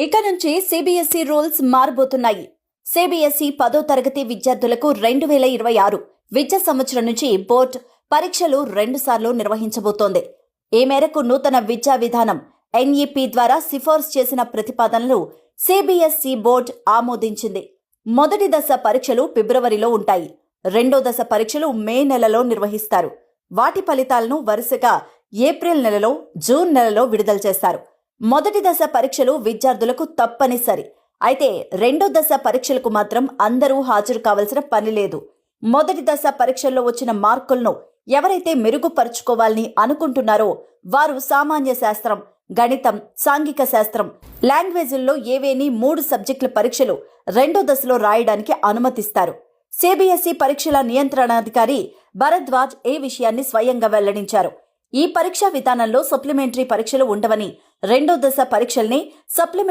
ఇక నుంచి CBSE rules మారబోతున్నాయి. CBSE 10వ తరగతి విద్యార్థులకు 2026 విద్యా సంవత్సరం నుంచి బోర్డు పరీక్షలు 2 సార్లు నిర్వహించబోతోంది. ఈ మేరకు నూతన విద్యా విధానం ఎన్ఈపీ ద్వారా సిఫార్సు చేసిన ప్రతిపాదనలు సిబిఎస్ఈ బోర్డు ఆమోదించింది. మొదటి దశ పరీక్షలు ఫిబ్రవరిలో ఉంటాయి. రెండో దశ పరీక్షలు మే నెలలో నిర్వహిస్తారు. వాటి ఫలితాలను వరుసగా ఏప్రిల్ నెలలో, జూన్ నెలలో విడుదల చేస్తారు. మొదటి దశ పరీక్షలు విద్యార్థులకు తప్పనిసరి. అయితే రెండో దశ పరీక్షలకు మాత్రం అందరూ హాజరు కావాల్సిన పని లేదు. మొదటి దశ పరీక్షల్లో వచ్చిన మార్కులను ఎవరైతే మెరుగుపరుచుకోవాలని అనుకుంటున్నారో వారు సామాన్య శాస్త్రం, గణితం, సాంఘిక శాస్త్రం, లాంగ్వేజ్ల్లో ఏవేని 3 సబ్జెక్టుల పరీక్షలు రెండో దశలో రాయడానికి అనుమతిస్తారు. సిబిఎస్ఈ పరీక్షల నియంత్రణాధికారి భరద్వాజ్ ఈ విషయాన్ని స్వయంగా వెల్లడించారు. ఈ పరీక్షా విధానంలో సప్లిమెంటరీ పరీక్షలు ఉండవని, రెండో దశ పరీక్షల్ని